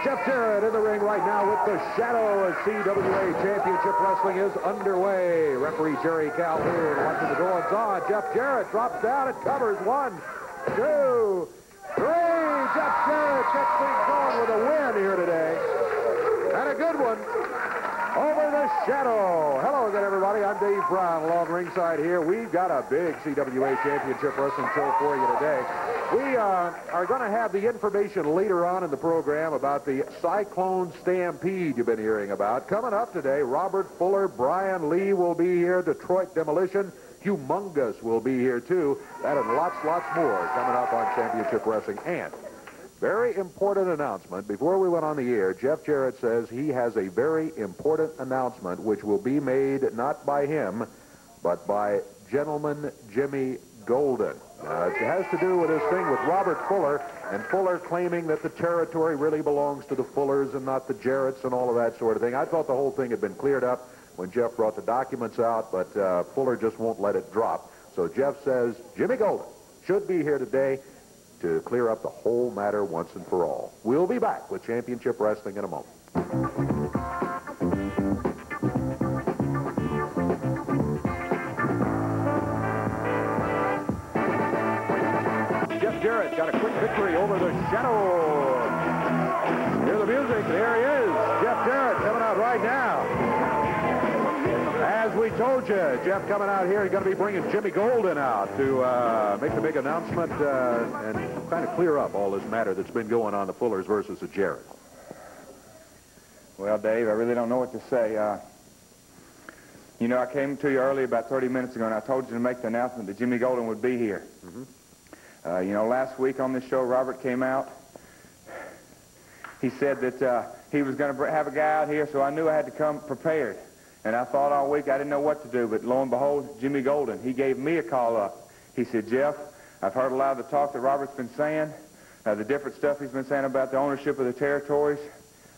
Jeff Jarrett in the ring right now with the Shadow as CWA Championship Wrestling is underway. Referee Jerry Calhoun watching the goings-on. Jeff Jarrett drops down and covers. 1, 2, 3. Jeff Jarrett gets things going with a win here today. And a good one over the Shadow. Hello again, everybody. I'm Dave Brown along ringside here. We've got a big CWA Championship Wrestling show for you today. We are going to have the information later on in the program about the Cyclone Stampede you've been hearing about. Coming up today, Robert Fuller, Brian Lee will be here. Detroit Demolition, Humongous will be here, too. That and lots more coming up on Championship Wrestling. And very important announcement. Before we went on the air, Jeff Jarrett says he has a very important announcement which will be made not by him, but by Gentleman Jimmy Golden. It has to do with this thing with Robert Fuller, and Fuller claiming that the territory really belongs to the Fullers and not the Jarretts and all of that sort of thing. I thought the whole thing had been cleared up when Jeff brought the documents out, but Fuller just won't let it drop. So Jeff says Jimmy Golden should be here today to clear up the whole matter once and for all. We'll be back with Championship Wrestling in a moment. Jeff Jarrett got a quick victory over the Shadow. Hear the music. There he is. Jeff Jarrett coming out right now. As we told you, Jeff coming out here, he's going to be bringing Jimmy Golden out to make the big announcement and kind of clear up all this matter that's been going on, the Fullers versus the Jarretts. Well, Dave, I really don't know what to say. You know, I came to you early about 30 minutes ago, and I told you to make the announcement that Jimmy Golden would be here. Mm-hmm. You know, last week on this show, Robert came out. He said that he was going to have a guy out here, so I knew I had to come prepared. And I thought all week I didn't know what to do, but lo and behold, Jimmy Golden, he gave me a call up. He said, Jeff, I've heard a lot of the talk that Robert's been saying, the different stuff he's been saying about the ownership of the territories.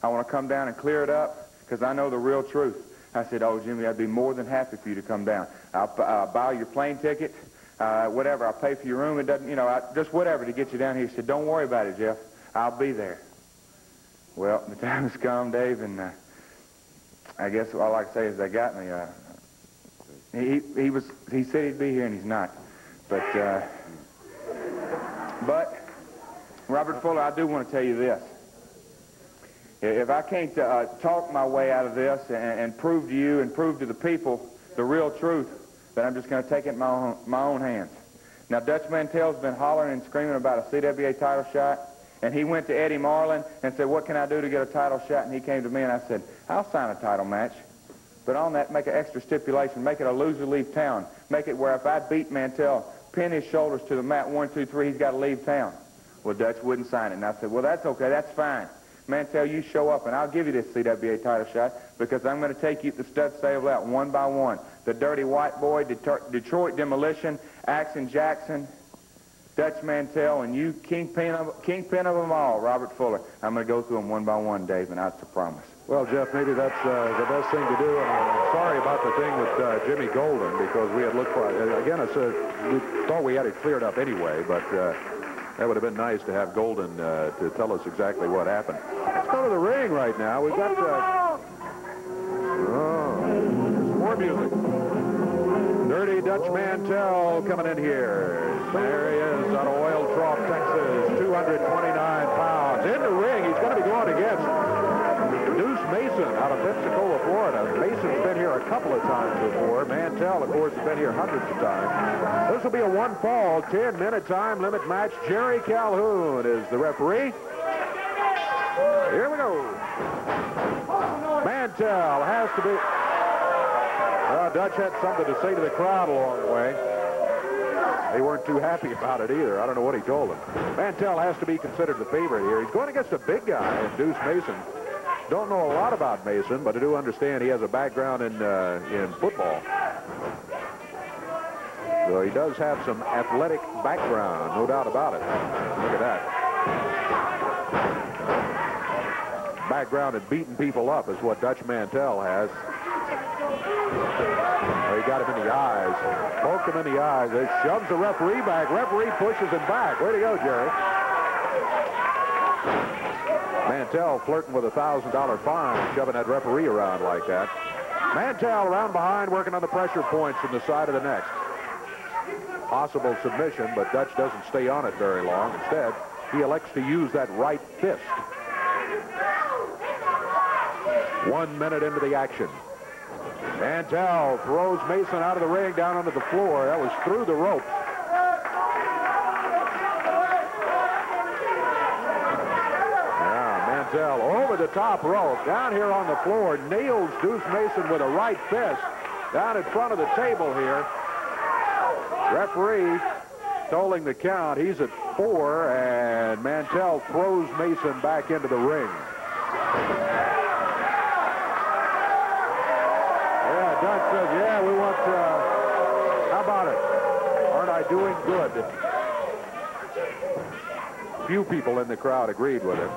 I want to come down and clear it up because I know the real truth. I said, oh, Jimmy, I'd be more than happy for you to come down. I'll buy your plane ticket, whatever. I'll pay for your room. It doesn't, you know, just whatever to get you down here. He said, don't worry about it, Jeff. I'll be there. Well, the time has come, Dave, and I guess all I can say is they got me. He said he'd be here, and he's not. But Robert Fuller, I do want to tell you this. If I can't talk my way out of this and prove to you and prove to the people the real truth, then I'm just going to take it in my own hands. Now, Dutch Mantell's been hollering and screaming about a CWA title shot. And he went to Eddie Marlin and said, what can I do to get a title shot? And he came to me and I said, I'll sign a title match. But on that, make an extra stipulation. Make it a loser leave town. Make it where if I beat Mantell, pin his shoulders to the mat 1, 2, 3, he's got to leave town. Well, Dutch wouldn't sign it. And I said, well, that's okay. That's fine. Mantell, you show up and I'll give you this CWA title shot because I'm going to take you to the stud stable out one by one. The Dirty White Boy, Detroit Demolition, Action Jackson, Dutch Mantell, and you, kingpin of them all, Robert Fuller. I'm going to go through them one by one, Dave, and that's a promise. Well, Jeff, maybe that's the best thing to do. And I'm sorry about the thing with Jimmy Golden because we had looked for it. Again, we thought we had it cleared up anyway, but that would have been nice to have Golden to tell us exactly what happened. Let's go to the ring right now. We've got more music. Dirty Dutch Mantell coming in here. There he is out of Oil Trough, Texas, 229 pounds. In the ring, he's going to be going against Deuce Mason out of Pensacola, Florida. Mason's been here a couple of times before. Mantell, of course, has been here hundreds of times. This will be a one-fall, 10-minute time limit match. Jerry Calhoun is the referee. Here we go. Mantell has to be... Dutch had something to say to the crowd along the way. They weren't too happy about it either. I don't know what he told them. Mantell has to be considered the favorite here. He's going against a big guy in Deuce Mason. Don't know a lot about Mason, but I do understand he has a background in football. So he does have some athletic background, no doubt about it. Look at that. Background in beating people up is what Dutch Mantell has. He got him in the eyes, poked him in the eyes. He shoves the referee back. Referee pushes him back. Way to go, Jerry. Mantell flirting with a $1,000 fine, shoving that referee around like that. Mantell around behind, working on the pressure points from the side of the neck. Possible submission, but Dutch doesn't stay on it very long. Instead, he elects to use that right fist. 1 minute into the action. Mantell throws Mason out of the ring down onto the floor. That was through the ropes. Yeah, Mantell over the top rope, down here on the floor, nails Deuce Mason with a right fist down in front of the table here. Referee tolling the count. He's at 4, and Mantell throws Mason back into the ring. Yeah, Dutch says, yeah, we want, how about it? Aren't I doing good? Few people in the crowd agreed with him.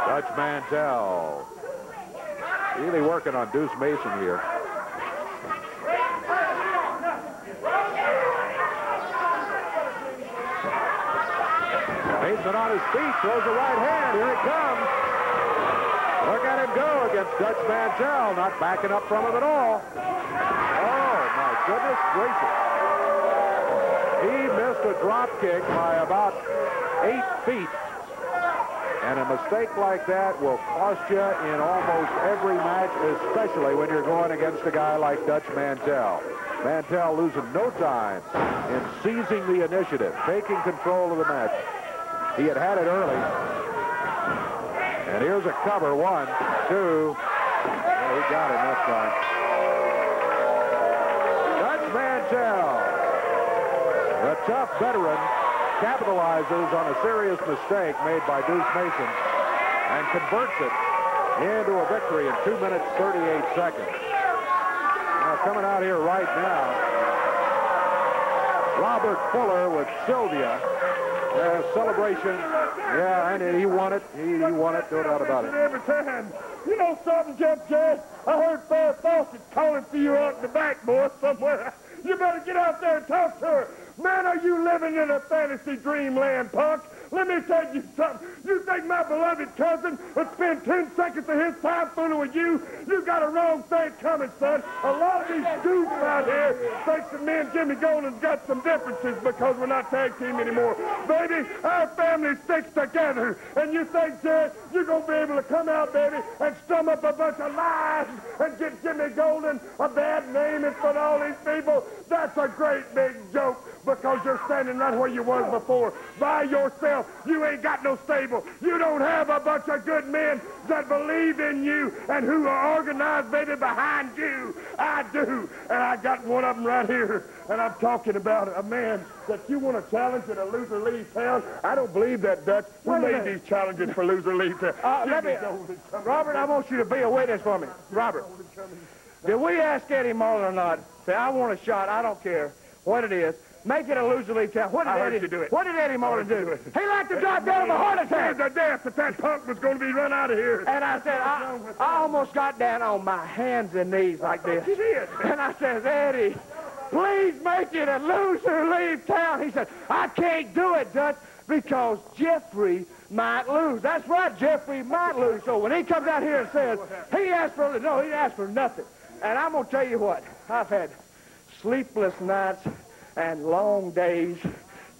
Dutch Mantell really working on Deuce Mason here. Mason on his feet, throws a right hand. Here it comes. Look at him go against Dutch Mantell, not backing up from him at all. Oh, my goodness gracious. He missed a drop kick by about 8 feet. And a mistake like that will cost you in almost every match, especially when you're going against a guy like Dutch Mantell. Mantell losing no time in seizing the initiative, taking control of the match. He had it early. And here's a cover. 1, 2. Oh, he got it that time. Dutch Mantell, the tough veteran, capitalizes on a serious mistake made by Deuce Mason and converts it into a victory in 2 minutes, 38 seconds. Now, coming out here right now, Robert Fuller with Sylvia. Celebration. Yeah, and he won it. He won it. No doubt about it. Every time. You know something, Jeff Jarrett? I heard Fair Fawcett calling for you out in the back, boy, somewhere. You better get out there and talk to her. Man, are you living in a fantasy dreamland, punk? Let me tell you something. You think my beloved cousin would spend 10 seconds of his time fooling with you? You got a wrong thing coming, son. A lot of these dudes out here think that me and Jimmy Golden's got some differences because we're not tag team anymore. Baby, our family sticks together. And you think, Jared, you're going to be able to come out, baby, and strum up a bunch of lies and get Jimmy Golden a bad name in front of all these people? That's a great big joke. Because you're standing right where you was before, by yourself. You ain't got no stable. You don't have a bunch of good men that believe in you and who are organized, baby, behind you. I do. And I got one of them right here. And I'm talking about a man that you want to challenge in a loser league town. I don't believe that, Dutch. Who made these challenges for loser league town? Robert, I want you to be a witness for me. Robert, did we ask Eddie Marlin or not? Say, I want a shot. I don't care what it is. Make it a loser league town. What did Eddie Marlin do? He like to drop dead of a heart attack. The death that punk was going to be run out of here. And I said, I almost got down on my hands and knees like this. You did. And I says, Eddie, please make it a loser league town. He said, I can't do it, Dutch, because Jeffrey might lose. That's right, Jeffrey might lose. So when he comes out here and says, he asked for nothing. And I'm going to tell you what, I've had sleepless nights and long days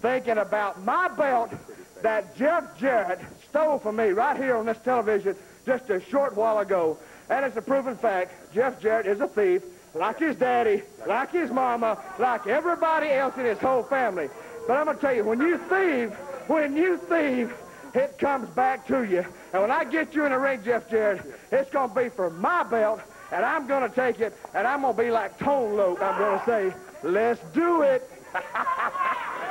thinking about my belt that Jeff Jarrett stole from me right here on this television just a short while ago. And it's a proven fact, Jeff Jarrett is a thief, like his daddy, like his mama, like everybody else in his whole family. But I'm going to tell you, when you thieve, it comes back to you. And when I get you in the ring, Jeff Jarrett, it's going to be for my belt, and I'm going to take it, and I'm going to be like Tone Loc. I'm going to say, let's do it.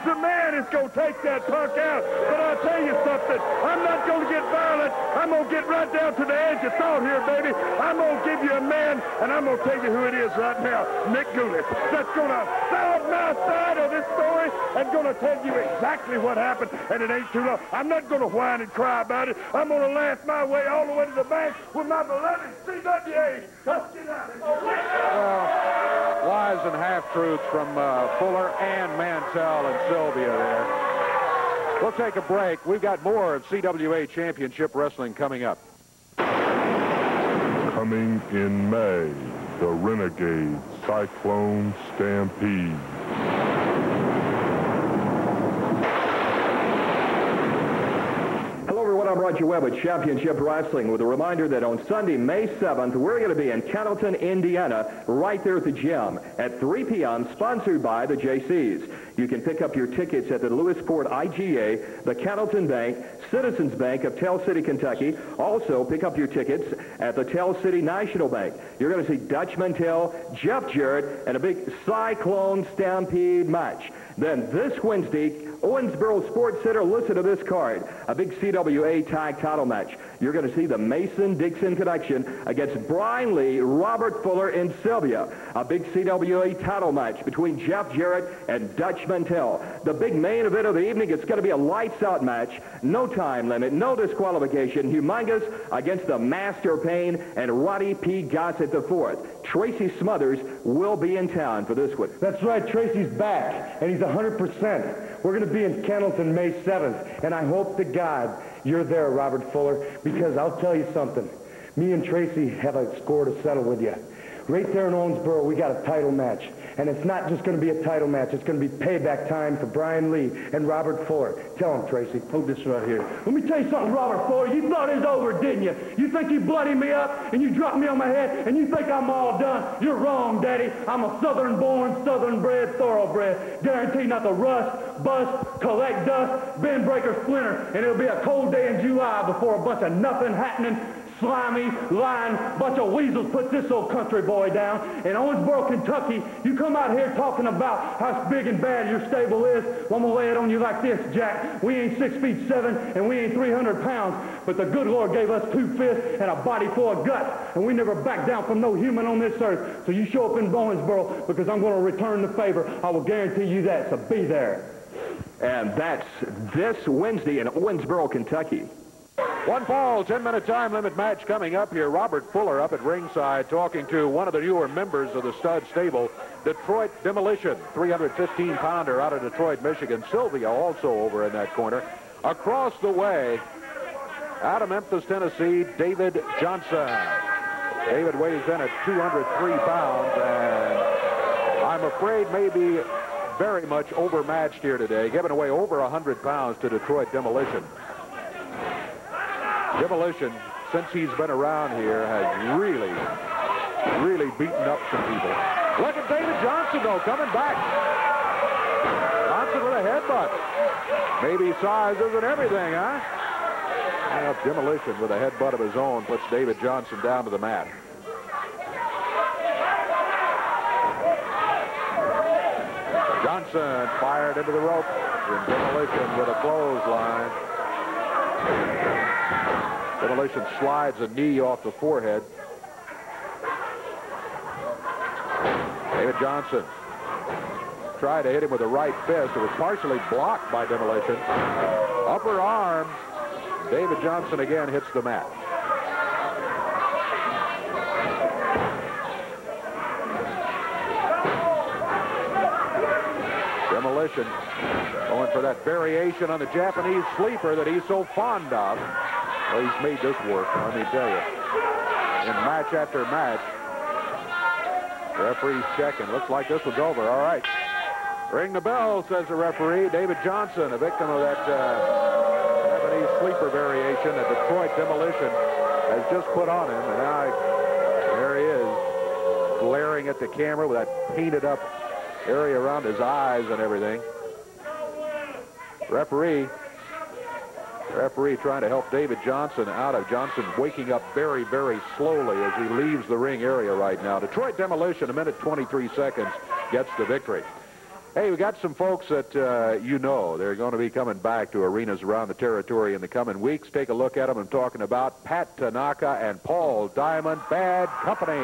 The man is going to take that punk out. But I'll tell you something. I'm not going to get violent. I'm going to get right down to the edge of thought here, baby. I'm going to give you a man, and I'm going to tell you who it is right now. Nick Goulis. That's going to sound my side of this story and going to tell you exactly what happened, and it ain't too long. I'm not going to whine and cry about it. I'm going to laugh my way all the way to the bank with my beloved CWA. Let's get out of here. Lies and half-truths from Fuller and Mantell and Sylvia there. We'll take a break. We've got more of CWA Championship Wrestling coming up. Coming in May, the Renegade Cyclone Stampede. I'm Roger Webb with Championship Wrestling with a reminder that on Sunday, May 7th, we're going to be in Cannelton, Indiana, right there at the gym at 3 p.m., sponsored by the JCs. You can pick up your tickets at the Lewisport IGA, the Cannelton Bank, Citizens Bank of Tell City, Kentucky. Also, pick up your tickets at the Tell City National Bank. You're going to see Dutch Mantell, Jeff Jarrett, and a big Cyclone Stampede match. Then this Wednesday, Owensboro Sports Center, listen to this card, a big CWA tag title match. You're going to see the Mason-Dixon Connection against Brian Lee, Robert Fuller, and Sylvia. A big CWA title match between Jeff Jarrett and Dutch Mantell. The big main event of the evening, it's going to be a lights-out match. No time limit, no disqualification. Humongous against the Master Payne and Roddy P. Gossett IV. Tracy Smothers will be in town for this one. That's right, Tracy's back, and he's 100%. We're going to be in Cannelton May 7th, and I hope to God you're there, Robert Fuller, because I'll tell you something. Me and Tracy have a score to settle with you. Right there in Owensboro, we got a title match. And it's not just going to be a title match. It's going to be payback time for Brian Lee and Robert Fuller. Tell him, Tracy. Hold this right here. Let me tell you something, Robert Fuller. You thought it was over, didn't you? You think you bloodied me up and you dropped me on my head and you think I'm all done? You're wrong, Daddy. I'm a southern-born, southern-bred, thoroughbred. Guaranteed not to rust, bust, collect dust, bend, break, or splinter. And it'll be a cold day in July before a bunch of nothing happening, slimy, lying, bunch of weasels put this old country boy down. In Owensboro, Kentucky, you come out here talking about how big and bad your stable is. Well, I'm going to lay it on you like this, Jack. We ain't 6'7" and we ain't 300 pounds, but the good Lord gave us 2 fists and a body full of guts, and we never back down from no human on this earth. So you show up in Owensboro because I'm going to return the favor. I will guarantee you that, so be there. And that's this Wednesday in Owensboro, Kentucky. One fall, 10-minute time limit match coming up here. Robert Fuller up at ringside talking to one of the newer members of the stud stable, Detroit Demolition, 315-pounder out of Detroit, Michigan. Sylvia also over in that corner. Across the way, out of Memphis, Tennessee, David Johnson. David weighs in at 203 pounds, and I'm afraid maybe very much overmatched here today, giving away over 100 pounds to Detroit Demolition. Demolition, since he's been around here, has really beaten up some people. Look at David Johnson, though, coming back. Johnson with a headbutt. Maybe size isn't everything, huh? And Demolition with a headbutt of his own puts David Johnson down to the mat. Johnson fired into the rope. And Demolition with a clothesline. Demolition slides a knee off the forehead. David Johnson tried to hit him with a right fist. It was partially blocked by Demolition. Upper arm. David Johnson again hits the mat. Demolition going for that variation on the Japanese sleeper that he's so fond of. Well, he's made this work, let me tell you. In match after match. Referee's checking. Looks like this one's over. All right. Ring the bell, says the referee. David Johnson, a victim of that Japanese sleeper variation that Detroit Demolition has just put on him. And now there he is, glaring at the camera with that painted up area around his eyes and everything. Referee trying to help David Johnson out of Johnson, waking up very, very slowly as he leaves the ring area right now. Detroit Demolition, 1:23 gets the victory. Hey, we got some folks that they're going to be coming back to arenas around the territory in the coming weeks. Take a look at them. I'm talking about Pat Tanaka and Paul Diamond, Bad Company.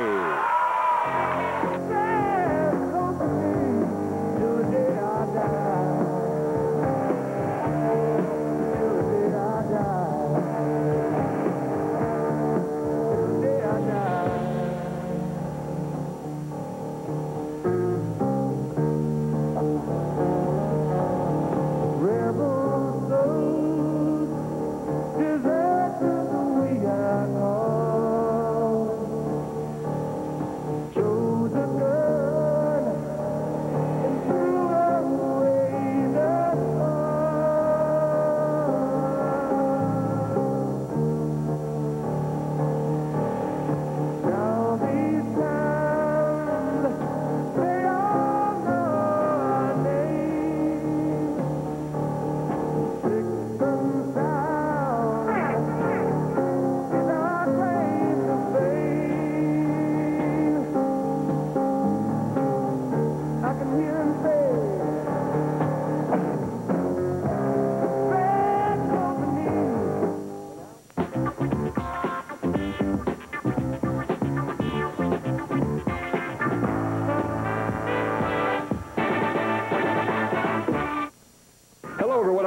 Rebel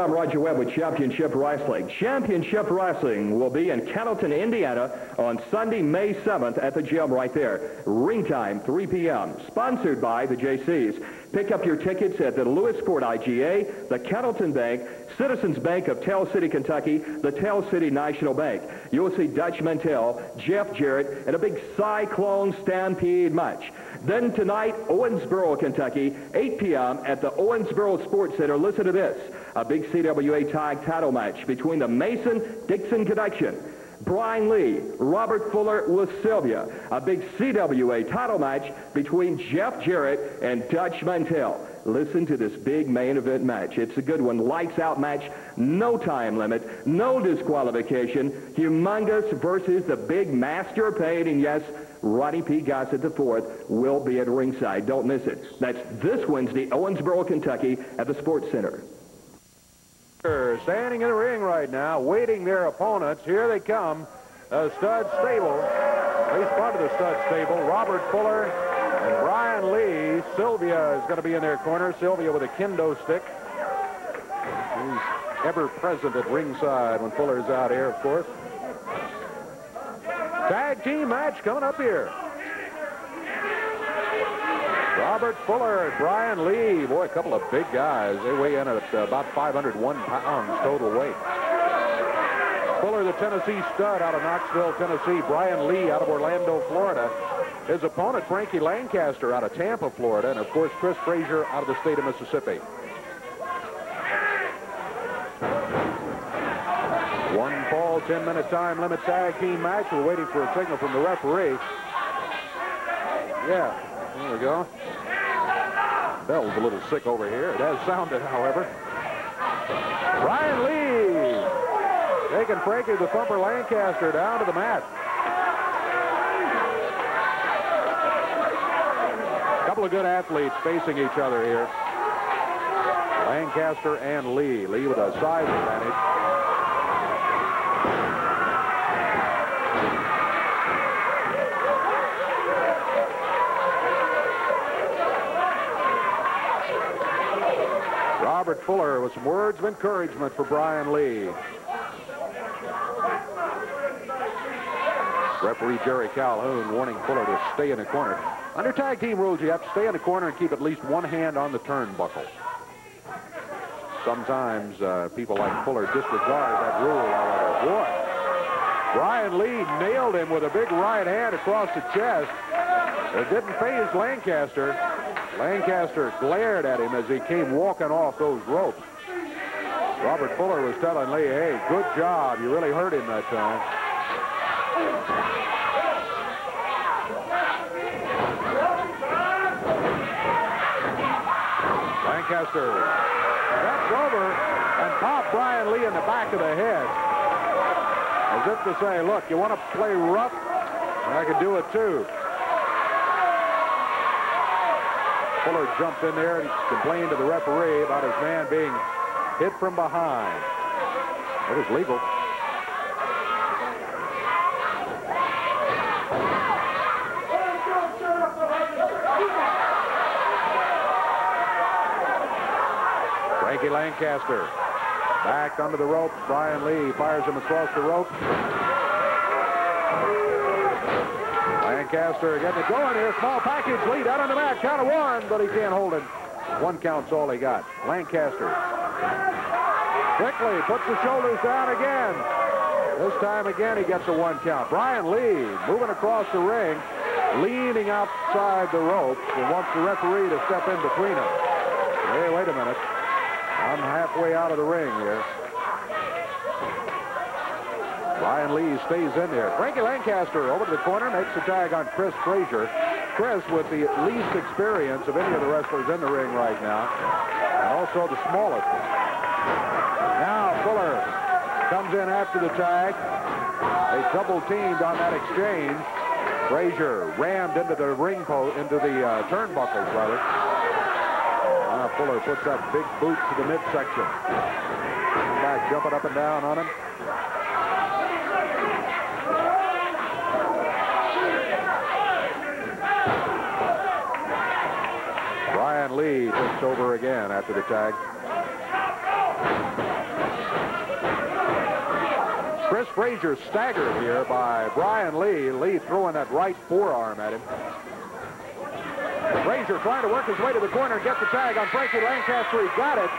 I'm Roger Webb with Championship Wrestling. Championship Wrestling will be in Cannelton, Indiana on Sunday, May 7th at the gym right there. Ring time, 3 p.m. Sponsored by the JCs. Pick up your tickets at the Lewisport IGA, the Cannelton Bank, Citizens Bank of Tell City, Kentucky, the Tell City National Bank. You will see Dutch Mantell, Jeff Jarrett, and a big Cyclone Stampede match. Then tonight, Owensboro, Kentucky, 8 p.m. at the Owensboro Sports Center. Listen to this, a big CWA tag title match between the Mason-Dixon Connection, Brian Lee, Robert Fuller with Sylvia. A big CWA title match between Jeff Jarrett and Dutch Mantell. Listen to this big main event match. It's a good one. Lights out match. No time limit. No disqualification. Humongous versus the big master paid. And yes, Ronnie P. Gossett IV will be at ringside. Don't miss it. That's this Wednesday, Owensboro, Kentucky at the Sports Center. Standing in the ring right now, waiting their opponents. Here they come. Stud Stable, at least part of the Stud Stable. Robert Fuller and Brian Lee. Sylvia is going to be in their corner. Sylvia with a kendo stick. He's ever present at ringside when Fuller's out here, of course. Tag team match coming up here. Robert Fuller and Brian Lee. Boy, a couple of big guys. They weigh in at about 501 pounds total weight. Fuller, the Tennessee stud out of Knoxville, Tennessee. Brian Lee out of Orlando, Florida. His opponent, Frankie Lancaster, out of Tampa, Florida. And, of course, Chris Frazier out of the state of Mississippi. One fall, 10-minute time limit tag team match. We're waiting for a signal from the referee. Yeah, there we go. Bell's a little sick over here. It has sounded, however. Brian Lee taking Frankie the Thumper Lancaster down to the mat. A couple of good athletes facing each other here. Lancaster and Lee. Lee with a size advantage. Robert Fuller with some words of encouragement for Brian Lee. Referee Jerry Calhoun warning Fuller to stay in the corner. Under tag team rules, you have to stay in the corner and keep at least one hand on the turnbuckle. Sometimes people like Fuller disregard that rule, however. Boy, Brian Lee nailed him with a big right hand across the chest. It didn't faze Lancaster. Lancaster glared at him as he came walking off those ropes. Robert Fuller was telling Lee, hey, good job. You really hurt him that time. Lancaster steps over and popped Brian Lee in the back of the head. As if to say, look, you want to play rough? I can do it too. Fuller jumped in there and complained to the referee about his man being hit from behind. It was legal. Frankie Lancaster back under the ropes. Brian Lee fires him across the rope. Lancaster getting it going here. Small package lead out on the mat. Count of one, but he can't hold it. One count's all he got. Lancaster quickly puts the shoulders down again. This time again he gets a one count. Brian Lee moving across the ring, leaning outside the ropes and wants the referee to step in between them. Hey, wait a minute. I'm halfway out of the ring here. Brian Lee stays in there. Frankie Lancaster over to the corner, makes the tag on Chris Frazier. Chris with the least experience of any of the wrestlers in the ring right now, and also the smallest. Now Fuller comes in after the tag. They double-teamed on that exchange. Frazier rammed into the ring post, into the turnbuckles, rather. Now Fuller puts that big boot to the midsection. Back jumping up and down on him. Brian Lee takes over again after the tag. Chris Frazier staggered here by Brian Lee. Lee throwing that right forearm at him. Frazier trying to work his way to the corner and get the tag on Frankie Lancaster. He got it.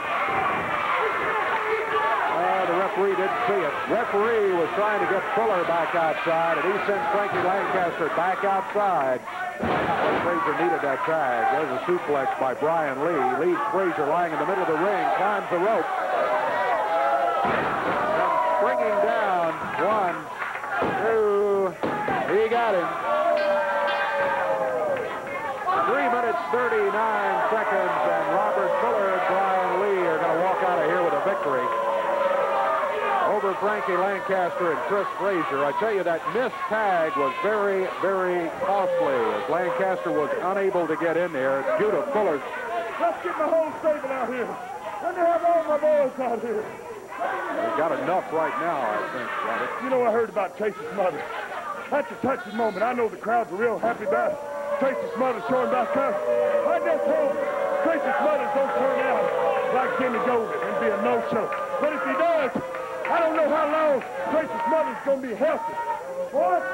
The referee didn't see it. Referee was trying to get Fuller back outside, and he sent Frankie Lancaster back outside. Frazier needed that tag. There's a suplex by Brian Lee. Leaves Frazier lying in the middle of the ring, climbs the rope. And springing down, 1, 2, he got him. 3 minutes, 39 seconds, and Robert Fuller and Brian Lee are going to walk out of here with a victory over Frankie Lancaster and Chris Frazier. I tell you, that missed tag was very, very costly as Lancaster was unable to get in there due to Fuller's. Let's get my whole statement out here. Let me have all my boys out here. We've got enough right now, I think, Robert. You know, I heard about Chase's mother. That's a touching moment. I know the crowds are real happy about it. Tracy's mother showing back up. I just hope Tracy's mother don't turn out like Jimmy Golden and be a no-show. But if he does, I don't know how long Tracy's mother's going to be healthy. Boys,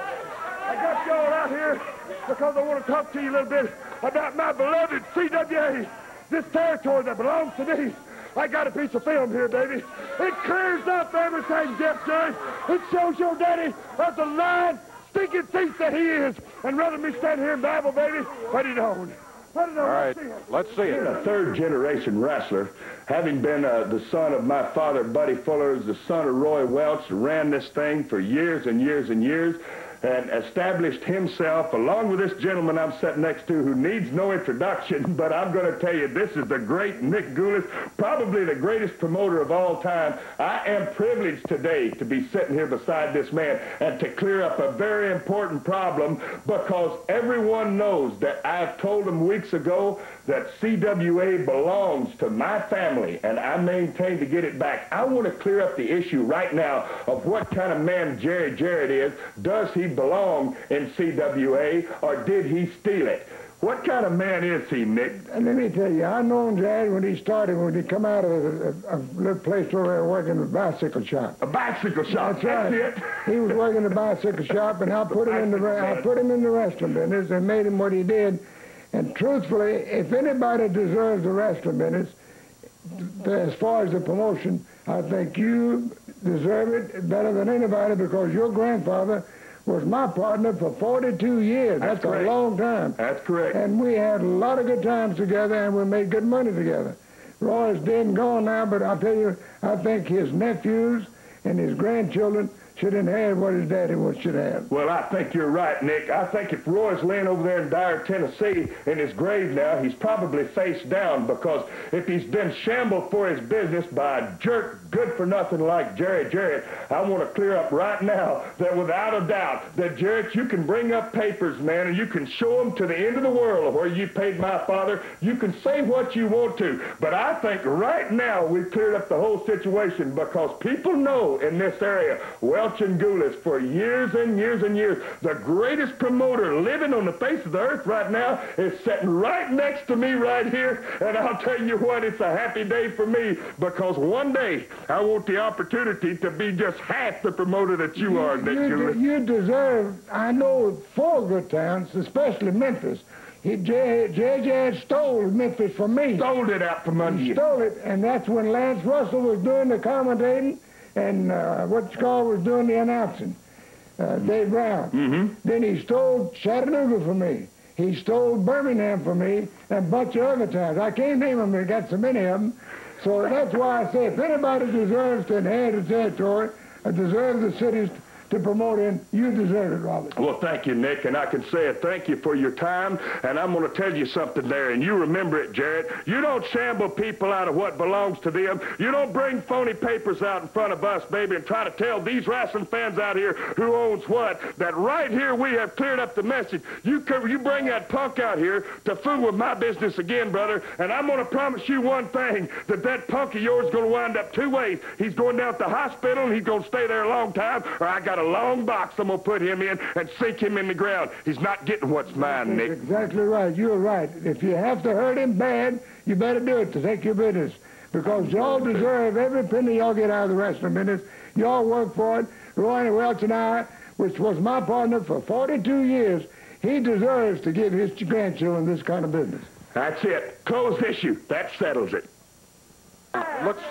I got y'all out here because I want to talk to you a little bit about my beloved CWA. This territory that belongs to me. I got a piece of film here, baby. It clears up everything, Jeff Jerry. It shows your daddy as the lying, stinking thief that he is. And rather than me stand here and babble, baby, put it on. Put it on. All right, let's see it. Being a third-generation wrestler, having been the son of my father, Buddy Fuller, is the son of Roy Welch, ran this thing for years and years and years, and established himself, along with this gentleman I'm sitting next to who needs no introduction, but I'm going to tell you, this is the great Nick Goulis, probably the greatest promoter of all time. I am privileged today to be sitting here beside this man and to clear up a very important problem, because everyone knows that I've told them weeks ago that CWA belongs to my family, and I maintain to get it back. I want to clear up the issue right now of what kind of man Jerry Jarrett is. Does he belong in CWA, or did he steal it? What kind of man is he, Nick? And let me tell you, I known Jerry when he started, when he come out of a little place over there working in a bicycle shop. A bicycle shop, that's right. It. He was working a bicycle shop, and I put him in the wrestling business and made him what he did. And truthfully, if anybody deserves the wrestling business, as far as the promotion, I think you deserve it better than anybody, because your grandfather was my partner for 42 years. That's a long time. That's correct. And we had a lot of good times together, and we made good money together. Roy is dead and gone now, but I'll tell you, I think his nephews and his grandchildren should inherit what his daddy should have. Well, I think you're right, Nick. I think if Roy's laying over there in Dyer, Tennessee, in his grave now, he's probably face down, because if he's been shambled for his business by a jerk good-for-nothing like Jerry Jarrett, I want to clear up right now that without a doubt that, Jarrett, you can bring up papers, man, and you can show them to the end of the world of where you paid my father. You can say what you want to, but I think right now we've cleared up the whole situation, because people know in this area, Welch and Goulis, for years and years and years, the greatest promoter living on the face of the earth right now is sitting right next to me right here, and I'll tell you what, it's a happy day for me, because one day I want the opportunity to be just half the promoter that you are, Nick Goulis. You deserve, I know, 4 good towns, especially Memphis. J.J. stole Memphis from me. Stole it out from under you. Stole it, and that's when Lance Russell was doing the commentating, and was doing the announcing, Dave Brown. Mm-hmm. Then he stole Chattanooga from me. He stole Birmingham from me, and a bunch of other towns. I can't name them, I got so many of them. So that's why I say, if anybody deserves to inherit the territory, or deserves the cities to promote in, you deserve it, Robert. Well, thank you, Nick, and I can say a thank you for your time, and I'm going to tell you something there, and you remember it, Jarrett. You don't shamble people out of what belongs to them. You don't bring phony papers out in front of us, baby, and try to tell these wrestling fans out here who owns what, that right here we have cleared up the message. You bring that punk out here to fool with my business again, brother, and I'm going to promise you one thing, that punk of yours is going to wind up 2 ways. He's going down to the hospital, and he's going to stay there a long time, or I got a long box I'm going to put him in and sink him in the ground. He's not getting what's mine, Nick. Exactly right. You're right. If you have to hurt him bad, you better do it to take your business. because y'all deserve every penny y'all get out of the wrestling business. Y'all work for it. Roy Welch and I, which was my partner for 42 years, he deserves to give his grandchildren this kind of business. That's it. Closed issue. That settles it.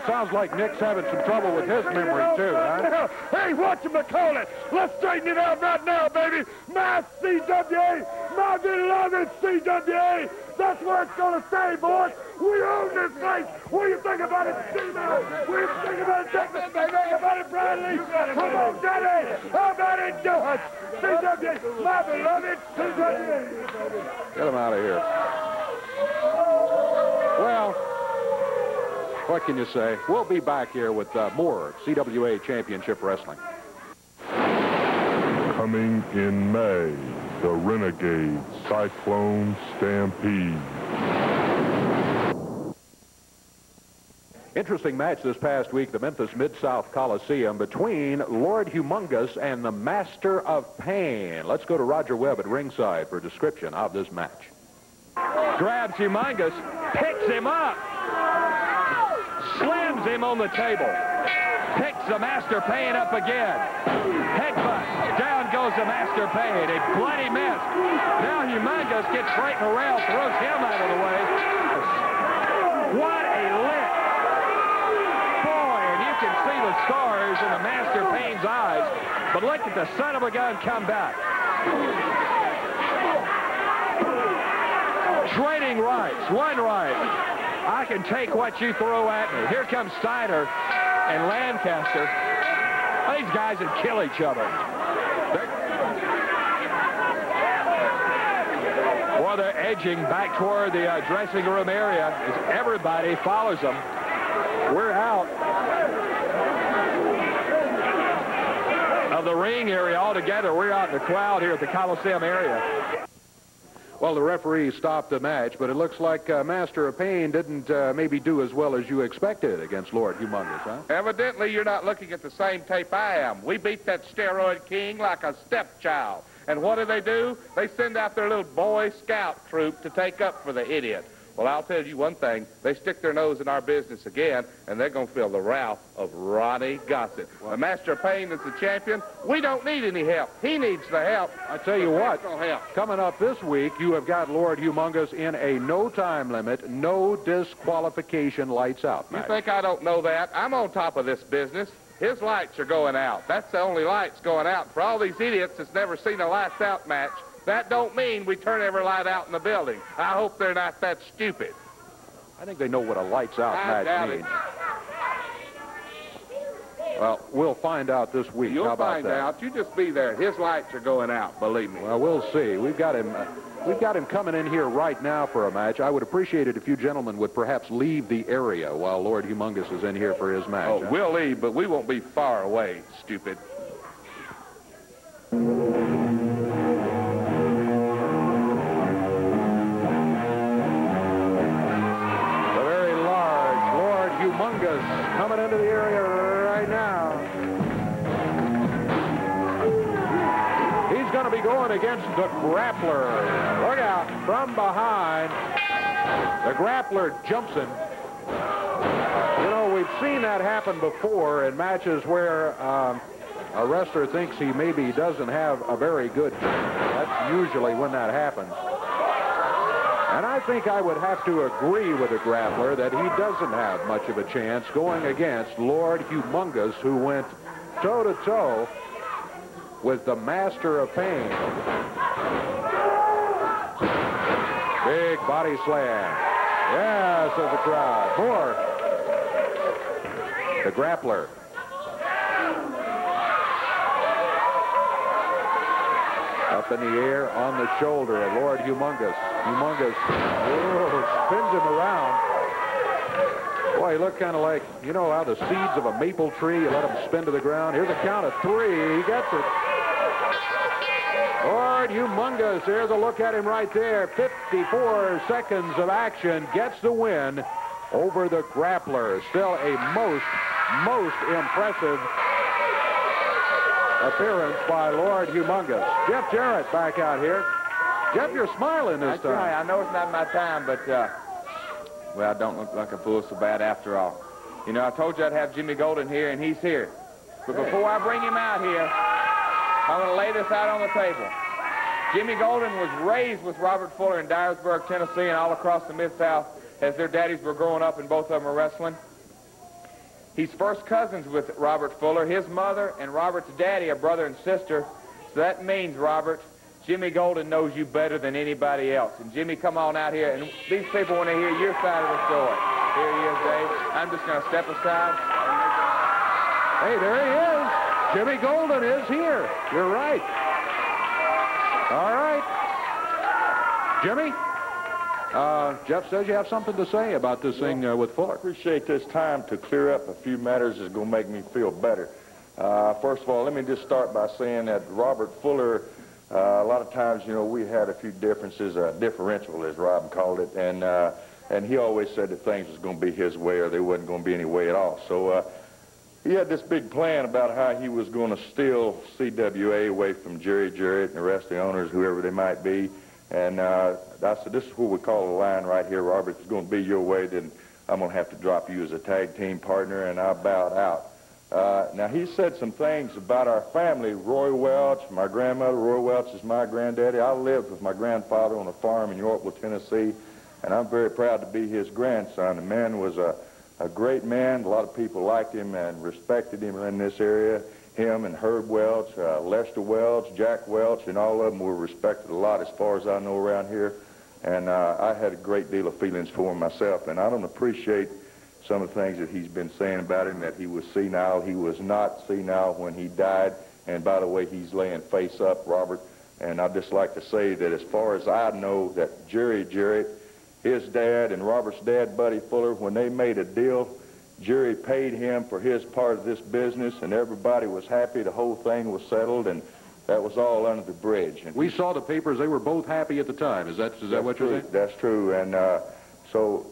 Sounds like Nick's having some trouble with his memory, too, huh? Hey, whatchamacallit? Let's straighten it out right now, baby. My CWA, my beloved CWA. That's where it's going to stay, boys. We own this place. What do you think about it, Steve-O? What do you think about it, Texas? What do you think about it, Bradley? Come on, Daddy. How about it, Dutch? CWA, my beloved CWA. Get him out of here. Well, what can you say? We'll be back here with more CWA Championship Wrestling. Coming in May, the Renegade Cyclone Stampede. Interesting match this past week, the Memphis Mid-South Coliseum, between Lord Humongous and the Master of Pain. Let's go to Roger Webb at ringside for a description of this match. Grabs Humongous, picks him up, slams him on the table, picks the Master Pain up again, headbutt, down goes the Master Pain, a bloody mess. Now Humongous gets right in the rail, throws him out of the way. What a lick. Boy, and you can see the scars in the Master Pain's eyes, but look at the son of a gun come back. Trading rights, one right. I can take what you throw at me. Here comes Steiner and Lancaster. These guys would kill each other. Well, they're edging back toward the dressing room area as everybody follows them. We're out of the ring area altogether. We're out in the crowd here at the Coliseum area. Well, the referee stopped the match, but it looks like Master of Pain didn't maybe do as well as you expected against Lord Humongous, huh? Evidently, you're not looking at the same tape I am. We beat that steroid king like a stepchild. And what do? They send out their little Boy Scout troop to take up for the idiot. Well, I'll tell you one thing. They stick their nose in our business again, and they're going to feel the wrath of Ronnie Gossett. The Master of Pain is the champion. We don't need any help. He needs the help. I tell you what, help. Coming up this week, you have got Lord Humongous in a no time limit, no disqualification, lights out match. You think I don't know that? I'm on top of this business. His lights are going out. That's the only lights going out. For all these idiots that's never seen a lights out match, that don't mean we turn every light out in the building. I hope they're not that stupid. I think they know what a lights out I doubt match means. it. Well, we'll find out this week. You'll How about find that? out. You just be there. His lights are going out, believe me. Well, we'll see. We've got him coming in here right now for a match. I would appreciate it if you gentlemen would perhaps leave the area while Lord Humongous is in here for his match. Oh, we'll leave, but we won't be far away, stupid. Coming into the area right now. He's going to be going against the Grappler. Look out, from behind. The Grappler jumps him. You know, we've seen that happen before in matches where a wrestler thinks he maybe doesn't have a very good jump. That's usually when that happens. And I think I would have to agree with the Grappler that he doesn't have much of a chance going against Lord Humongous, who went toe-to-toe with the Master of Pain. Big body slam. Yeah, says the crowd. More. The Grappler. Up in the air on the shoulder of Lord Humongous. Humongous spins him around. Boy, he looked kind of like, you know how the seeds of a maple tree, you let them spin to the ground. Here's a count of 3. He gets it. Lord Humongous, there's a look at him right there. 54 seconds of action, gets the win over the Grappler. Still a most impressive appearance by Lord Humongous. Jeff Jarrett back out here. Jeff, you're smiling this time. I know it's not my time, but Well, I don't look like a fool so bad after all. You know, I told you I'd have Jimmy Golden here, and he's here. But before I bring him out here, I'm going to lay this out on the table. Jimmy Golden was raised with Robert Fuller in Dyersburg, Tennessee, and all across the Mid-South as their daddies were growing up, and both of them were wrestling. He's first cousins with Robert Fuller. His mother and Robert's daddy are brother and sister. So that means, Robert, Jimmy Golden knows you better than anybody else. And Jimmy, come on out here. And these people want to hear your side of the story. Here he is, Dave. I'm just going to step aside. Hey, there he is. Jimmy Golden is here. You're right. All right. Jimmy? Jeff says you have something to say about this thing with Fuller. I appreciate this time to clear up a few matters that's going to make me feel better. First of all, let me just start by saying that Robert Fuller, a lot of times, you know, we had a few differences, differential, as Rob called it, and he always said that things was going to be his way or there wasn't going to be any way at all. So he had this big plan about how he was going to steal CWA away from Jerry Jarrett and the rest of the owners, whoever they might be. And I said, this is what we call a line right here, Robert. If it's going to be your way, then I'm going to have to drop you as a tag team partner, and I bowed out. Now, he said some things about our family. Roy Welch, my grandmother, Roy Welch is my granddaddy. I lived with my grandfather on a farm in Yorkville, Tennessee, and I'm very proud to be his grandson. The man was a great man. A lot of people liked him and respected him in this area. Him and Herb Welch, Lester Welch, Jack Welch, and all of them were respected a lot as far as I know around here. And I had a great deal of feelings for him myself. And I don't appreciate some of the things that he's been saying about him, that he was senile. He was not senile when he died. And by the way, he's laying face up, Robert. And I'd just like to say that as far as I know, that Jerry Jarrett, his dad, and Robert's dad, Buddy Fuller, when they made a deal, Jerry paid him for his part of this business, and everybody was happy. The whole thing was settled, and that was all under the bridge. And we saw the papers. They were both happy at the time. Is that what you're saying? That's true. And so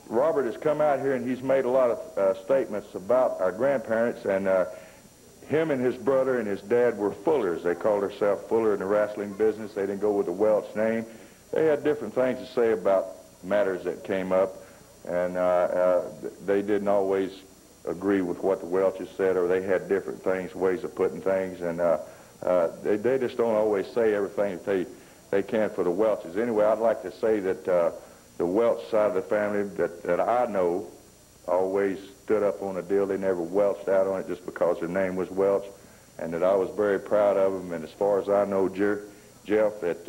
Robert has come out here, and he's made a lot of statements about our grandparents, and him and his brother and his dad were Fullers. They called themselves Fuller in the wrestling business. They didn't go with the Welch name. They had different things to say about matters that came up. And they didn't always agree with what the Welches said, or they had different things, ways of putting things, and they just don't always say everything that they can for the Welches. Anyway, I'd like to say that the Welch side of the family that I know always stood up on a deal. They never welched out on it just because their name was Welch, and that I was very proud of them. And as far as I know, Jeff, that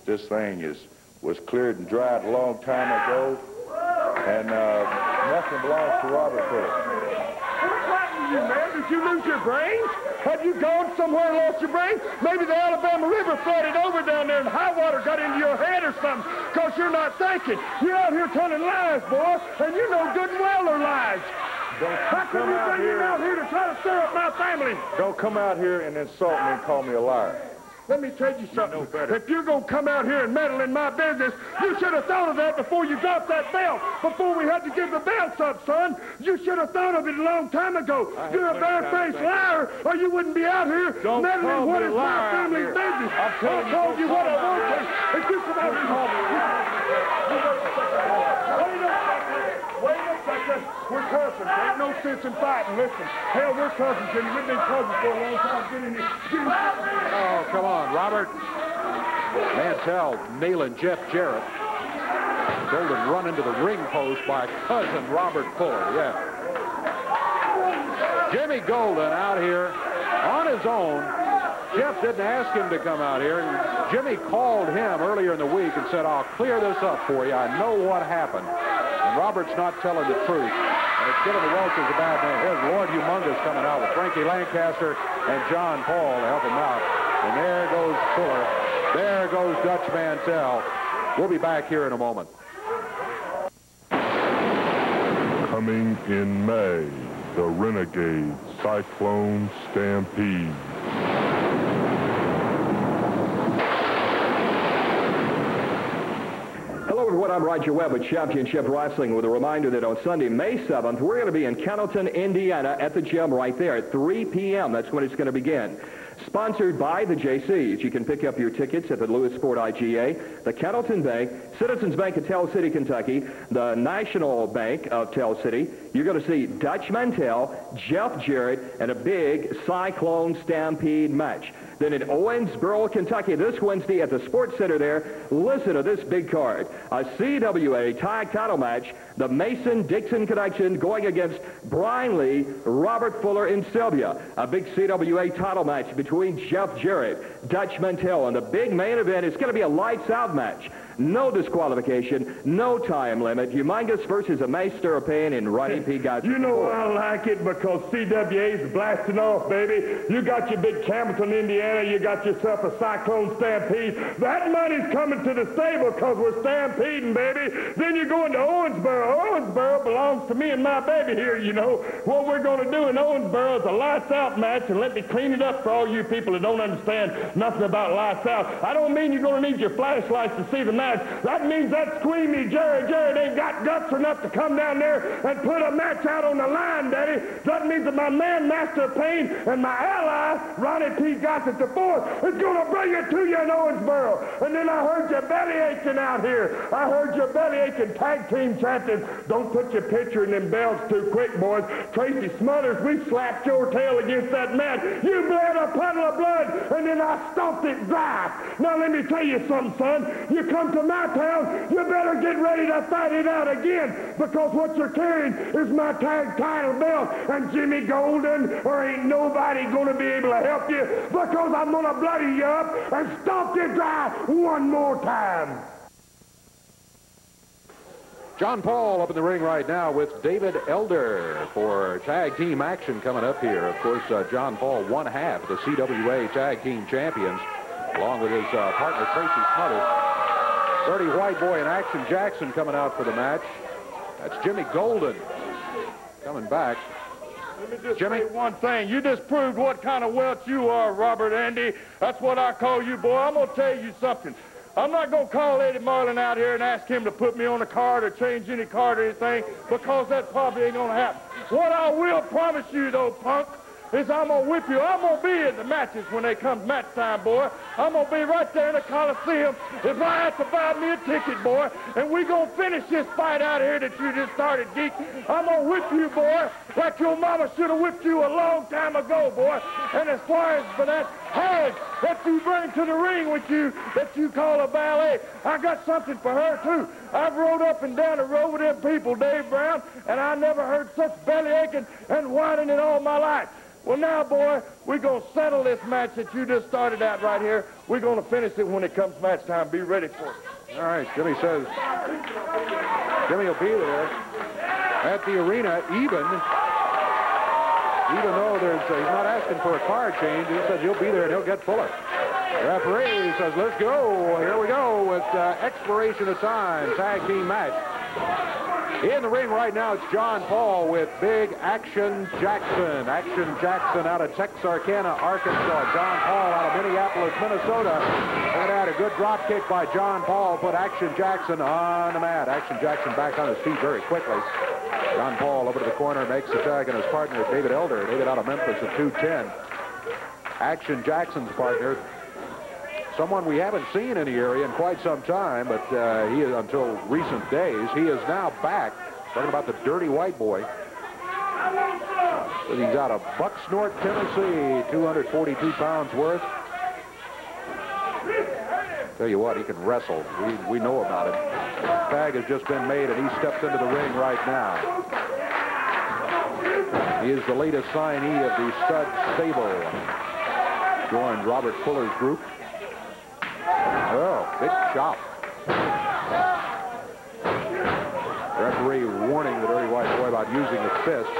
this thing was cleared and dried a long time ago. And nothing belongs to Robert Fuller. What's happened to you, man? Did you lose your brains? Have you gone somewhere and lost your brains? Maybe the Alabama River flooded over down there and high water got into your head or something, because you're not thinking. You're out here telling lies, boy, and you know good and well they're lies. How come you bring him out here to try to stir up my family? Don't come out here and insult me and call me a liar. Let me tell you something. If you're going to come out here and meddle in my business, you should have thought of that before you dropped that belt. Before we had to give the belts up, son. You should have thought of it a long time ago. You're a bare-faced liar, or you wouldn't be out here meddling what is my family's business. I'll call you what I want to. If you come out here... Wait a second. We're cousins. Ain't no sense in fighting. Listen. Hell, we're cousins, and we've been cousins for a long time. Get in here. Oh, come on, Robert. Mantell nailing Jeff Jarrett. Golden run into the ring post by cousin Robert Fuller. Yeah. Jimmy Golden out here on his own. Jeff didn't ask him to come out here. And Jimmy called him earlier in the week and said, I'll clear this up for you. I know what happened. And Robert's not telling the truth. And it's giving the Welches a bad name. Here's Lord Humongous coming out with Frankie Lancaster and John Paul to help him out. And there goes Fuller. There goes Dutch Mantell. We'll be back here in a moment. Coming in May, the Renegade Cyclone Stampede. Hello, everyone. I'm Roger Webb with Championship Wrestling with a reminder that on Sunday, May 7th, we're going to be in Cannelton, Indiana at the gym right there at 3 p.m. That's when it's going to begin. sponsored by the JCs. You can pick up your tickets at the Lewisport IGA, the Kettleton Bank, Citizens Bank of Tell City, Kentucky, the National Bank of Tell City. You're going to see Dutch Mantell, Jeff Jarrett, and a big Cyclone Stampede match. Then in Owensboro, Kentucky, this Wednesday at the Sports Center there, listen to this big card. A CWA tag title match, the Mason-Dixon Connection going against Brian Lee, Robert Fuller, and Sylvia. A big CWA title match between Jeff Jarrett, Dutch Mantell, and the big main event is going to be a lights-out match. No disqualification, no time limit. Humongous versus a Master of Pain and Ronnie P. Gotcha. You know I like it because CWA's blasting off, baby. You got your big Campbellton, Indiana. You got yourself a Cyclone Stampede. That money's coming to the stable because we're stampeding, baby. Then you go into Owensboro. Owensboro belongs to me and my baby here, you know. What we're going to do in Owensboro is a lights-out match, and let me clean it up for all you people that don't understand nothing about lights out. I don't mean you're going to need your flashlights to see the match. That means that squeamy Jared ain't got guts enough to come down there and put a match out on the line, Daddy. That means that my man, Master of Pain, and my ally, Ronnie P. Gossett IV, is going to bring it to you in Owensboro. And then I heard you belly aching out here. I heard you belly aching tag team champions. Don't put your picture in them belts too quick, boys. Tracy Smothers, we slapped your tail against that mat. You bled a puddle of blood, and then I stomped it dry. Now let me tell you something, son. You come to my town, you better get ready to fight it out again, because what you're carrying is my tag title belt, and Jimmy Golden, or ain't nobody going to be able to help you, because I'm going to bloody you up and stomp you dry one more time. John Paul up in the ring right now with David Elder for tag team action coming up here. Of course, John Paul, one half of the CWA tag team champions, along with his partner Tracy Smothers. Dirty White Boy and Action Jackson coming out for the match. That's Jimmy Golden coming back. Let me just say one thing. You just proved what kind of Welch you are, Robert Andy. That's what I call you, boy. I'm going to tell you something. I'm not going to call Eddie Marlin out here and ask him to put me on a card or change any card or anything, because that probably ain't going to happen. What I will promise you, though, punk, is I'm going to whip you. I'm going to be at the matches when they come match time, boy. I'm going to be right there in the Coliseum if I have to buy me a ticket, boy. And we're going to finish this fight out here that you just started, geek. I'm going to whip you, boy, like your mama should have whipped you a long time ago, boy. And as far as for that hag that you bring to the ring with you that you call a ballet, I got something for her, too. I've rode up and down the road with them people, Dave Brown, and I never heard such belly aching and whining in all my life. Well, now, boy, we're going to settle this match that you just started out right here. We're going to finish it when it comes match time. Be ready for it. All right, Jimmy says Jimmy will be there at the arena even though he's not asking for a card change. He says he'll be there and he'll get Fuller. The referee says, let's go. Here we go with expiration of time, tag team match. In the ring right now, it's John Paul with Big Action Jackson. Action Jackson out of Texarkana, Arkansas. John Paul out of Minneapolis, Minnesota. And had a good drop kick by John Paul, put Action Jackson on the mat. Action Jackson back on his feet very quickly. John Paul over to the corner, makes the tag, and his partner, David Elder. David out of Memphis at 210. Action Jackson's partner, someone we haven't seen in the area in quite some time, but he is, until recent days, he is now back. Talking about the Dirty White Boy. He's out of Bucksnort, Tennessee, 242 pounds worth. Tell you what, he can wrestle. We know about it. Tag has just been made, and he steps into the ring right now. He is the latest signee of the Stud Stable. Joined Robert Fuller's group. Oh, big chop. Referee warning the Dirty White Boy about using the fist.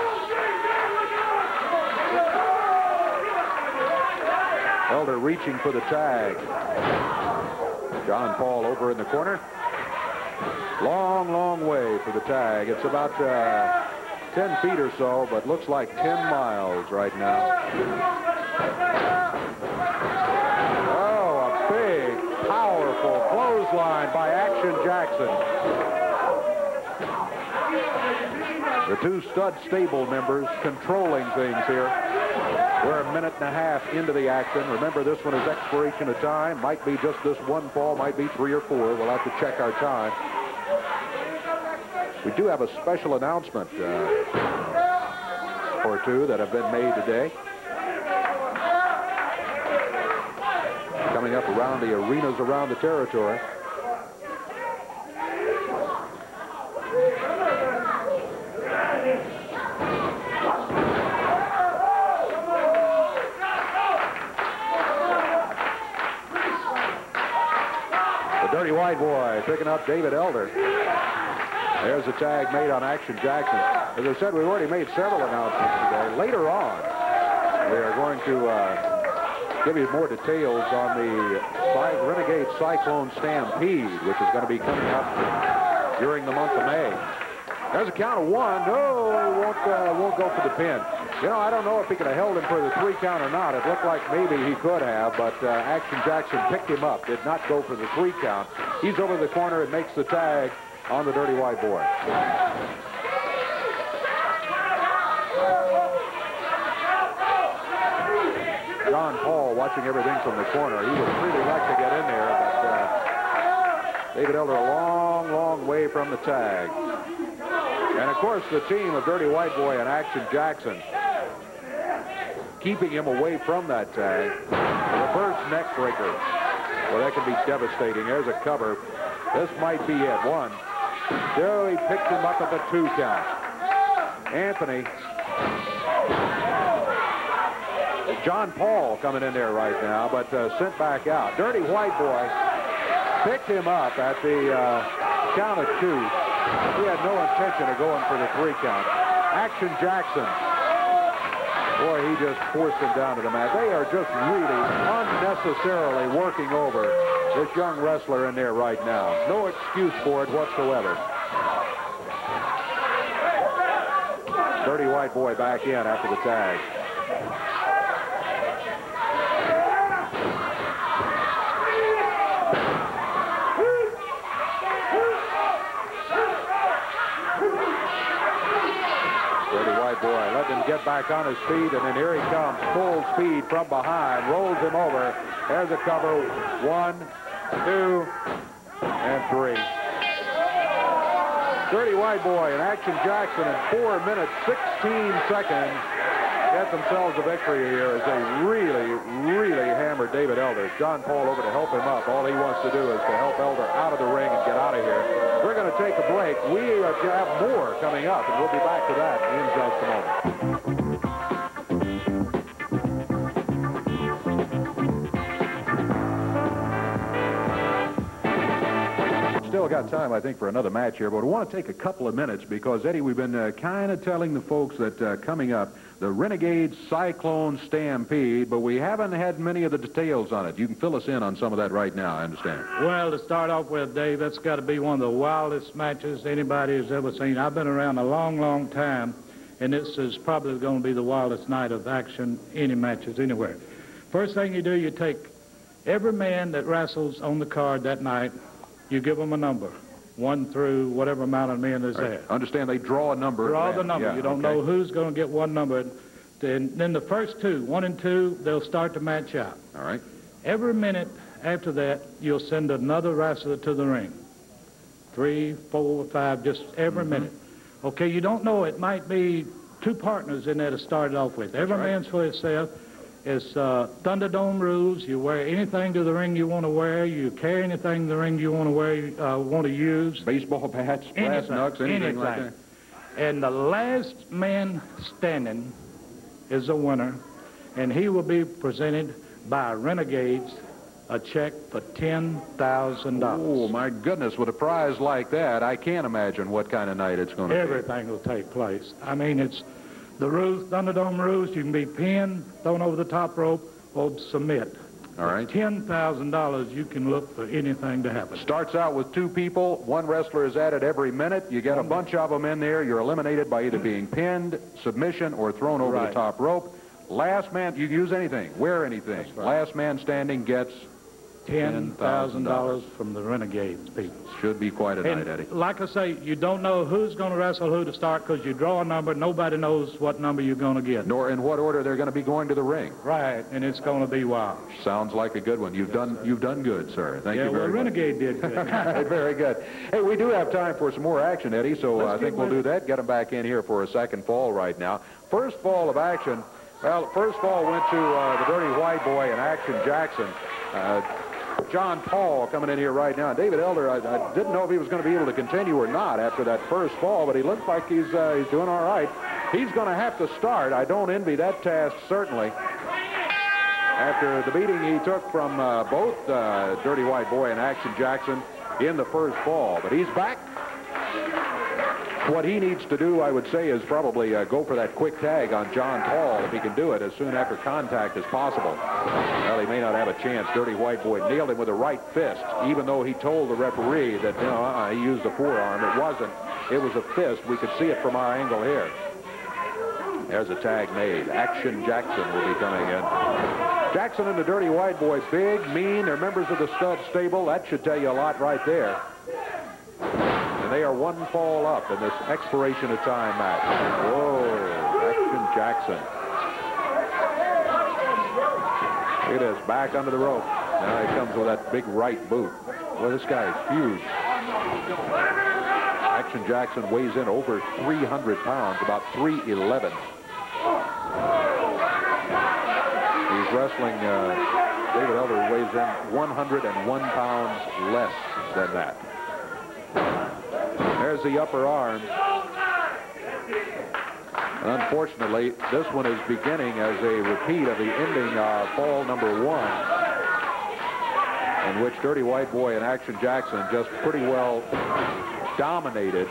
Elder reaching for the tag. John Paul over in the corner. Long, long way for the tag. It's about 10 feet or so, but looks like 10 miles right now. Oh, a big, powerful clothesline by Action Jackson. The two stud stable members controlling things here. We're a minute and a half into the action. Remember, this one is expiration of time. Might be just this one fall, might be 3 or 4. We'll have to check our time. We do have a special announcement or two that have been made today. Coming up around the arenas around the territory. The Dirty White Boy picking up David Elder. There's a tag made on Action Jackson. As I said, we've already made several announcements today. Later on, we are going to give you more details on the Renegade Cyclone Stampede, which is going to be coming up during the month of May. There's a count of 1. No, he won't go for the pin. You know, I don't know if he could have held him for the 3 count or not. It looked like maybe he could have, but Action Jackson picked him up, did not go for the 3 count. He's over the corner and makes the tag on the Dirty White Boy. John Paul watching everything from the corner. He would really like to get in there, but David Elder a long, long way from the tag. And, of course, the team of Dirty White Boy and Action Jackson keeping him away from that tag. Reverse neck breaker. Well, that can be devastating. There's a cover. This might be it. 1. 2, he picked him up at the 2 count. Anthony. John Paul coming in there right now, but sent back out. Dirty White Boy picked him up at the count of 2. He had no intention of going for the 3 count. Action Jackson. Boy, he just forced him down to the mat. They are just really unnecessarily working over this young wrestler in there right now. No excuse for it whatsoever. Dirty White Boy back in after the tag. Boy, let him get back on his feet, and then here he comes, full speed from behind, rolls him over. There's a cover, 1, 2, and 3. Dirty White Boy and Action Jackson in 4 minutes, 16 seconds get themselves a victory here as they really, really hammered David Elder. John Paul over to help him up. All he wants to do is to help Elder out of the ring and get out of here. We're going to take a break. We have more coming up, and we'll be back to that in just a moment. Still got time, I think, for another match here, but we want to take a couple of minutes because, Eddie, we've been kind of telling the folks that coming up, the Renegade Cyclone Stampede, but we haven't had many of the details on it. You can fill us in on some of that right now, I understand. Well, to start off with, Dave, that's got to be one of the wildest matches anybody has ever seen. I've been around a long, long time, and this is probably going to be the wildest night of action, any matches anywhere. First thing you do, you take every man that wrestles on the card that night, you give them a number, 1 through whatever amount of men is there. Understand they draw a number. Draw the number. Yeah, you don't know who's going to get one number. Then the first 2, 1 and 2, they'll start to match out. All right. Every minute after that, you'll send another wrestler to the ring. 3, 4, 5, just every minute. Okay, you don't know. It might be 2 partners in there to start it off with. Every man's for himself. It's Thunderdome rules. You wear anything to the ring you want to wear. You carry anything to the ring you want to wear, want to use. Baseball bats, brass knucks, anything like that. And the last man standing is a winner, and he will be presented by Renegades a check for $10,000. Oh, my goodness, with a prize like that, I can't imagine what kind of night it's going to be. Everything will take place. I mean, it's the rules, Thunderdome rules. You can be pinned, thrown over the top rope, or submit. All right. $10,000, you can look for anything to happen. Starts out with 2 people. 1 wrestler is at it every minute. You get a bunch of them in there. You're eliminated by either being pinned, submission, or thrown over the top rope. Last man, you can use anything, wear anything. That's right. Last man standing gets $10,000 from the Renegades people. Should be quite a night, Eddie. Like I say, you don't know who's going to wrestle who to start because you draw a number. Nobody knows what number you're going to get. Nor in what order they're going to be going to the ring. Right, and it's going to be wild. Sounds like a good one. You've done good, sir. Thank you very much. Renegade did good. Very good. Hey, we do have time for some more action, Eddie, so I think we'll do that. Get them back in here for a second fall right now. First fall of action. Well, first fall went to the Dirty White Boy and Action Jackson. John Paul coming in here right now. David Elder, I didn't know if he was going to be able to continue or not after that first fall, but he looks like he's doing all right. He's going to have to start. I don't envy that task, certainly. After the beating he took from both Dirty White Boy and Action Jackson in the first fall. But he's back. What he needs to do, I would say, is probably go for that quick tag on John Paul if he can do it as soon after contact as possible. Well, he may not have a chance. Dirty White Boy nailed him with a right fist, even though he told the referee that, you know, he used a forearm. It wasn't. It was a fist. We could see it from our angle here. There's a tag made. Action Jackson will be coming in. Jackson and the Dirty White Boy, big, mean. They're members of the stud stable. That should tell you a lot right there. And they are one fall up in this expiration of time match. Whoa, Action Jackson. Look at this, back under the rope. Now he comes with that big right boot. Well, this guy is huge. Action Jackson weighs in over 300 pounds, about 311. He's wrestling, David Elder weighs in 101 pounds less than that. There's the upper arm. Unfortunately, this one is beginning as a repeat of the ending of fall number 1, in which Dirty White Boy and Action Jackson just pretty well dominated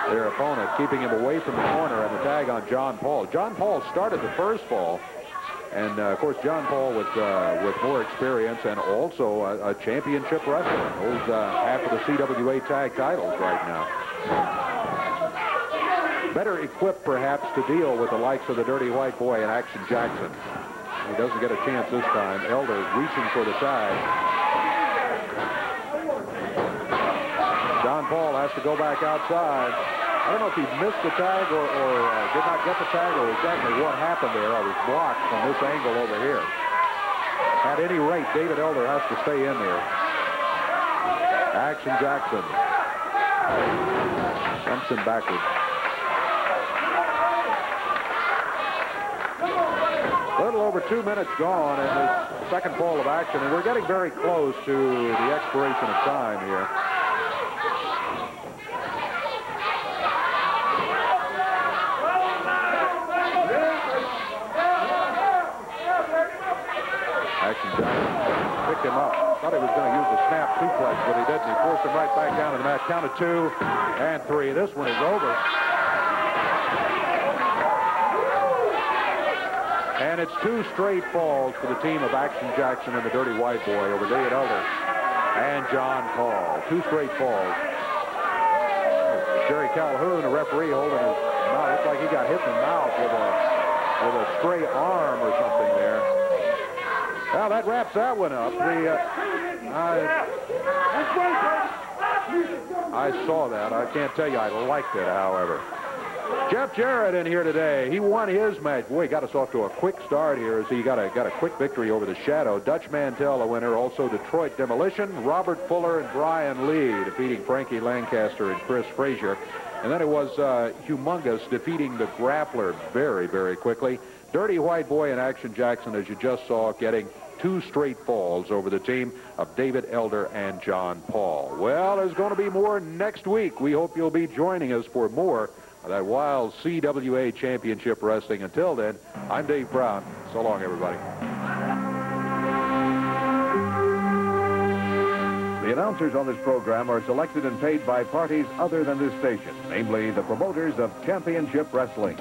their opponent, keeping him away from the corner, and the tag on John Paul. John Paul started the first fall, and of course John Paul with more experience and also a championship wrestler, holds half of the CWA tag titles right now. Better equipped perhaps to deal with the likes of the Dirty White Boy and Action Jackson. He doesn't get a chance this time. Elder reaching for the tag. John Paul has to go back outside. I don't know if he missed the tag or did not get the tag or exactly what happened there. I was blocked from this angle over here. At any rate, David Elder has to stay in there. Action Jackson dumps him backwards. A little over 2 minutes gone in this second fall of action, and we're getting very close to the expiration of time here. Action Jackson picked him up. Thought he was going to use a snap suplex, but he didn't. He forced him right back down to the mat. Count of 2 and 3. This one is over. And it's 2 straight falls for the team of Action Jackson and the Dirty White Boy over David Elder and John Paul. 2 straight falls. Jerry Calhoun, a referee, holding his mouth. Looks like he got hit in the mouth with a stray arm or something there. Well, that wraps that one up. I saw that. I can't tell you I liked it, however. Jeff Jarrett in here today. He won his match. Boy, he got us off to a quick start here as he got a quick victory over the Shadow. Dutch Mantell, a winner. Also Detroit Demolition, Robert Fuller, and Brian Lee defeating Frankie Lancaster and Chris Frazier. And then it was Humongous defeating the Grappler very, very quickly. Dirty White Boy and Action Jackson, as you just saw, getting 2 straight falls over the team of David Elder and John Paul. Well, there's going to be more next week. We hope you'll be joining us for more of that wild CWA Championship Wrestling. Until then, I'm Dave Brown. So long, everybody. The announcers on this program are selected and paid by parties other than this station, namely the promoters of Championship Wrestling.